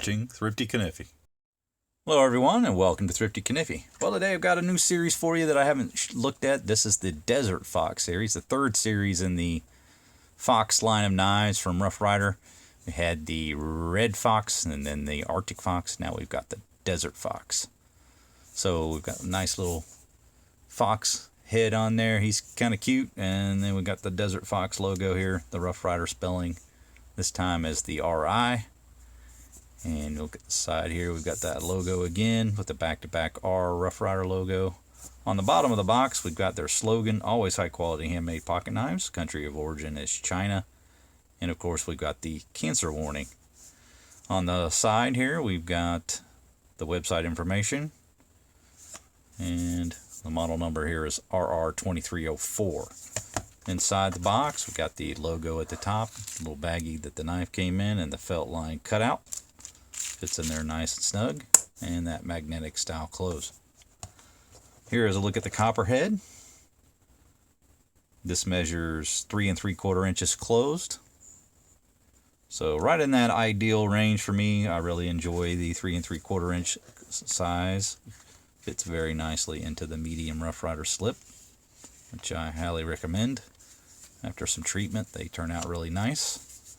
watching Thrifty Kaniffy. Hello everyone and welcome to Thrifty Kaniffy. Well, today I've got a new series for you that I haven't looked at. This is the Desert Fox series, the third series in the Fox line of knives from Ryder. We had the Red Fox and then the Arctic Fox. Now we've got the Desert Fox. So we've got a nice little fox head on there. He's kind of cute. And then we've got the Desert Fox logo here, the Rough Rider spelling. This time as the RI. And look at the side here, we've got that logo again with the back-to-back R Rough Rider logo. On the bottom of the box, we've got their slogan, always high-quality handmade pocket knives. Country of origin is China. And of course, we've got the cancer warning. On the side here, we've got the website information. And the model number here is RR2304. Inside the box, we've got the logo at the top, a little baggie that the knife came in, and the felt line cutout. Fits in there nice and snug, and that magnetic style close. Here is a look at the Copperhead. This measures 3 3/4 inches closed. So right in that ideal range for me. I really enjoy the 3 3/4 inch size. Fits very nicely into the medium Rough Rider slip, which I highly recommend. After some treatment, they turn out really nice.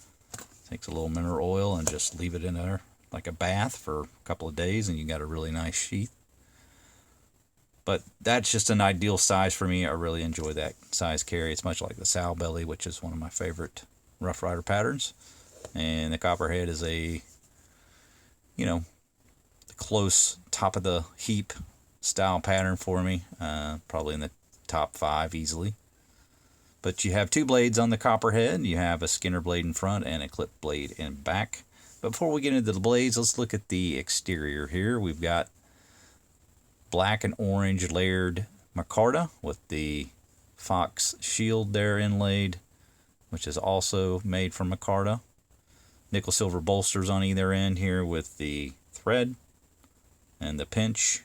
Takes a little mineral oil and just leave it in there like a bath for a couple of days and you got a really nice sheath. But that's just an ideal size for me. I really enjoy that size carry. It's much like the sow belly, which is one of my favorite Rough Rider patterns. And the Copperhead is a, the close top of the heap style pattern for me. Probably in the top 5 easily. But you have 2 blades on the Copperhead. You have a Skinner blade in front and a clip blade in back. But before we get into the blades, let's look at the exterior here. We've got black and orange layered micarta with the fox shield there inlaid, which is also made from micarta. Nickel silver bolsters on either end here with the thread and the pinch.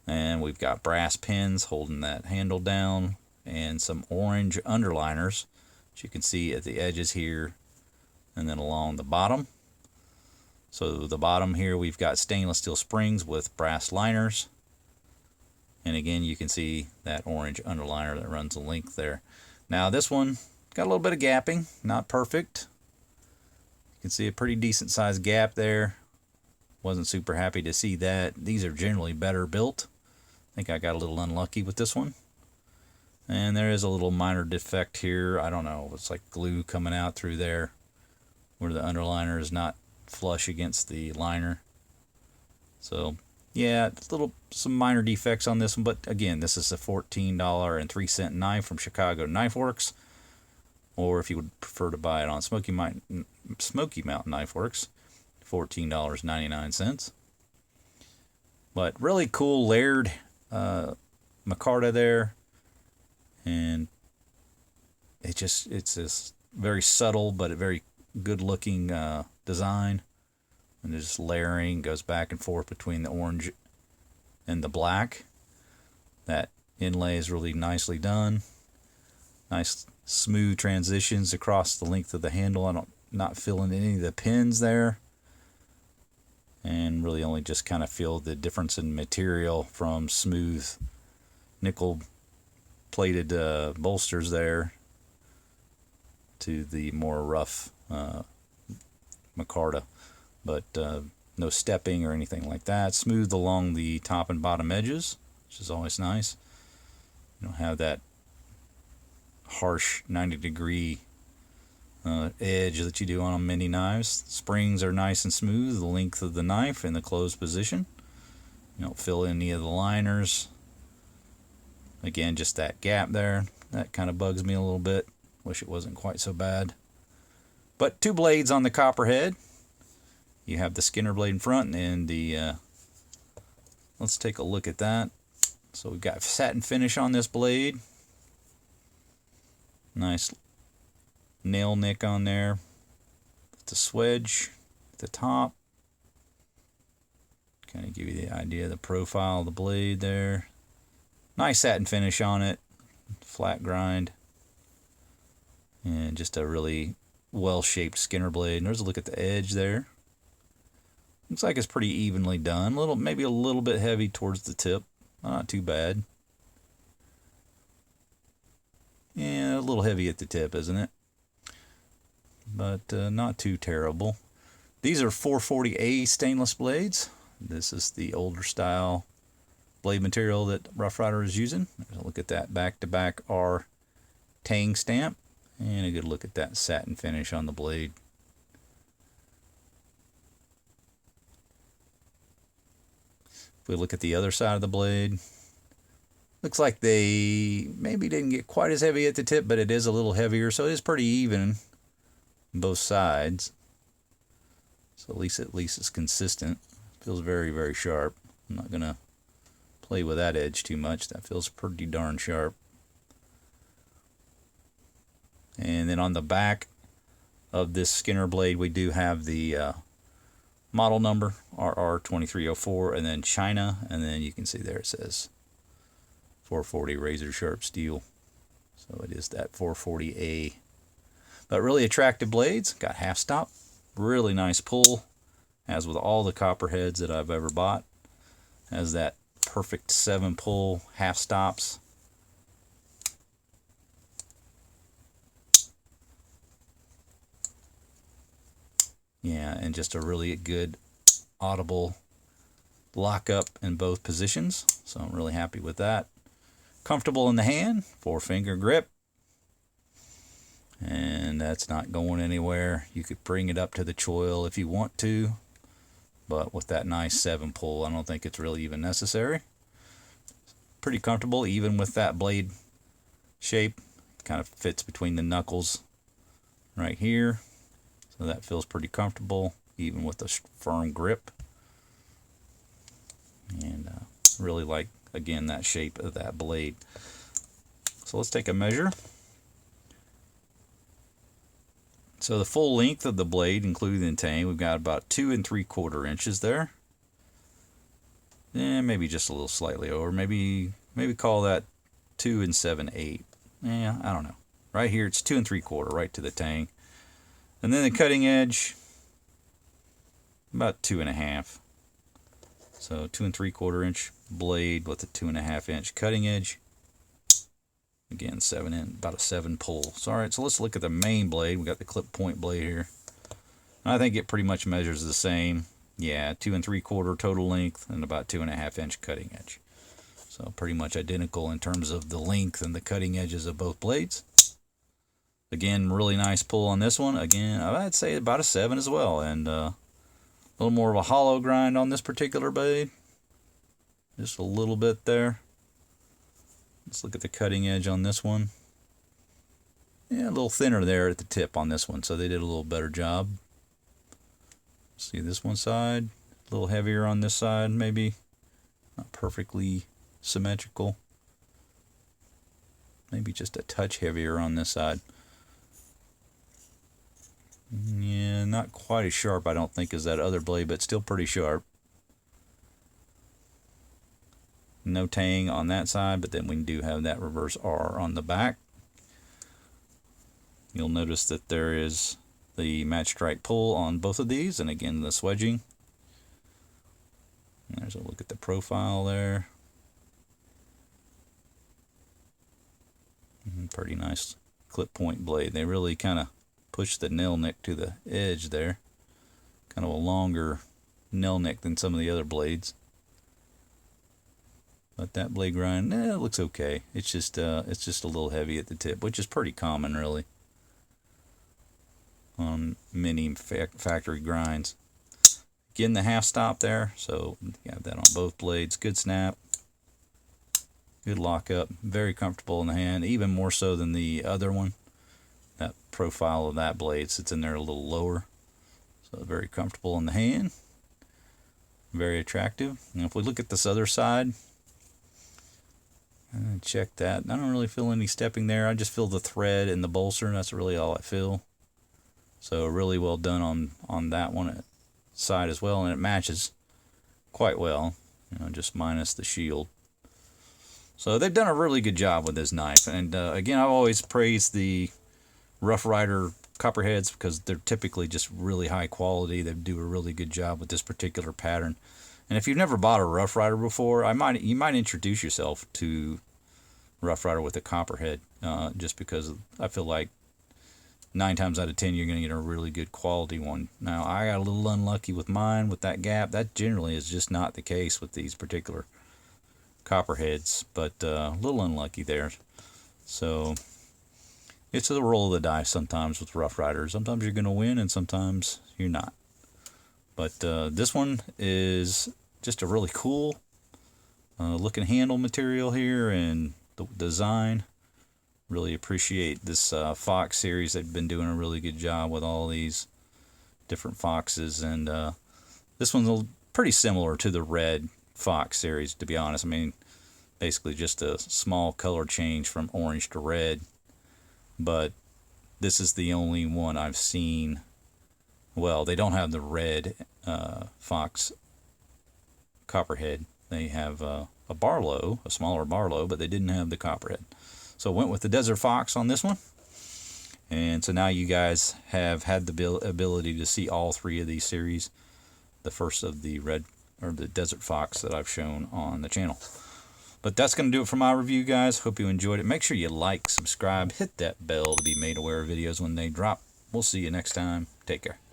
And we've got brass pins holding that handle down and some orange underliners, which you can see at the edges here and then along the bottom. So the bottom here we've got stainless steel springs with brass liners. And again, you can see that orange underliner that runs the length there. Now this one got a little bit of gapping, not perfect. You can see a pretty decent sized gap there. Wasn't super happy to see that. These are generally better built. I think I got a little unlucky with this one. And there is a little minor defect here. I don't know, it's like glue coming out through there where the underliner is not flush against the liner. So yeah, some minor defects on this one, but again, this is a $14.03 knife from Chicago Knife Works, or if you would prefer to buy it on Smoky Mountain Knife Works, $14.99. But really cool layered micarta there, and it's this very subtle but a very good looking design, and just layering goes back and forth between the orange and the black. That inlay is really nicely done. Nice smooth transitions across the length of the handle. I'm not feeling any of the pins there, and really only just kind of feel the difference in material from smooth nickel plated bolsters there to the more rough micarta, but no stepping or anything like that. Smooth along the top and bottom edges, which is always nice. You don't have that harsh 90-degree edge that you do on many knives. Springs are nice and smooth, the length of the knife in the closed position. You don't fill any of the liners. Again, just that gap there, that kind of bugs me a little bit. Wish it wasn't quite so bad. But 2 blades on the Copperhead. You have the Skinner blade in front and the let's take a look at that. So we've got satin finish on this blade. Nice nail nick on there. The swedge at the top. Kind of give you the idea of the profile of the blade there. Nice satin finish on it. Flat grind. And just a really well-shaped Skinner blade. And there's a look at the edge there. Looks like it's pretty evenly done. Maybe a little bit heavy towards the tip. Not too bad. Yeah, a little heavy at the tip, isn't it? But not too terrible. These are 440A stainless blades. This is the older style blade material that Rough Ryder is using. Look at that back-to-back R tang stamp. And a good look at that satin finish on the blade. If we look at the other side of the blade, looks like they maybe didn't get quite as heavy at the tip, but it is a little heavier, so it is pretty even on both sides. So at least it's consistent. Feels very, very sharp. I'm not gonna play with that edge too much. That feels pretty darn sharp. And then on the back of this Skinner blade, we do have the model number, RR2304, and then China, and then you can see there it says 440 razor sharp steel. So it is that 440A. But really attractive blades. Got half stop. Really nice pull, as with all the Copperheads that I've ever bought. Has that perfect 7 pull, half stops. Yeah, and just a really good audible lockup in both positions. So I'm really happy with that. Comfortable in the hand, 4-finger grip. And that's not going anywhere. You could bring it up to the choil if you want to, but with that nice 7 pull, I don't think it's really even necessary. Pretty comfortable, even with that blade shape. Kind of fits between the knuckles right here. So that feels pretty comfortable, even with a firm grip. And really like, again, that shape of that blade. So let's take a measure. So the full length of the blade, including the tang, we've got about 2 3/4 inches there. And maybe just a little slightly over. Maybe call that 2 7/8. Yeah, I don't know. Right here it's 2 3/4, right to the tang. And then the cutting edge, about 2.5. So 2 3/4 inch blade with a 2.5 inch cutting edge. Again, about a 7 pull. So, all right, so let's look at the main blade. We got the clip point blade here. I think it pretty much measures the same. Yeah, 2 3/4 total length and about 2.5 inch cutting edge. So pretty much identical in terms of the length and the cutting edges of both blades. Again, really nice pull on this one. Again, I'd say about a 7 as well. And a little more of a hollow grind on this particular blade. Just a little bit there. Let's look at the cutting edge on this one. Yeah, a little thinner there at the tip on this one, so they did a little better job. See this one side, a little heavier on this side, maybe. Not perfectly symmetrical. Maybe just a touch heavier on this side. Yeah, not quite as sharp, I don't think, as that other blade, but still pretty sharp. No tang on that side, but then we do have that reverse R on the back. You'll notice that there is the match strike pull on both of these, and again the swedging. And there's a look at the profile there. Pretty nice clip point blade. They really kind of push the nail nick to the edge there. Kind of a longer nail nick than some of the other blades. But that blade grind, it looks okay. It's just a little heavy at the tip, which is pretty common, really, on many factory grinds. Again, the half stop there, so you have that on both blades. Good snap, good lockup, very comfortable in the hand, even more so than the other one. That profile of that blade sits in there a little lower, so very comfortable in the hand, very attractive. And if we look at this other side, check that. I don't really feel any stepping there. I just feel the thread and the bolster, and that's really all I feel. So really well done on that one side as well, and it matches quite well, just minus the shield. So they've done a really good job with this knife. And again, I've always praised the Rough Ryder Copperheads because they're typically just really high quality. They do a really good job with this particular pattern. And if you've never bought a Rough Rider before, you might introduce yourself to Rough Rider with a Copperhead, just because I feel like 9 times out of 10 you're going to get a really good quality one. Now, I got a little unlucky with mine with that gap. That generally is just not the case with these particular Copperheads, but a little unlucky there. So it's the roll of the dice sometimes with Rough Riders. Sometimes you're going to win and sometimes you're not. But this one is just a really cool looking handle material here, and the design. Really appreciate this Fox series. They've been doing a really good job with all these different foxes, and this one's pretty similar to the red Fox series, to be honest. I mean, basically just a small color change from orange to red, but this is the only one I've seen. Well, they don't have the red Fox Copperhead. They have a Barlow, a smaller Barlow, but they didn't have the Copperhead. So I went with the Desert Fox on this one. And so now you guys have had the ability to see all 3 of these series. The first of the red, or the Desert Fox that I've shown on the channel. But that's going to do it for my review, guys. Hope you enjoyed it. Make sure you like, subscribe, hit that bell to be made aware of videos when they drop. We'll see you next time. Take care.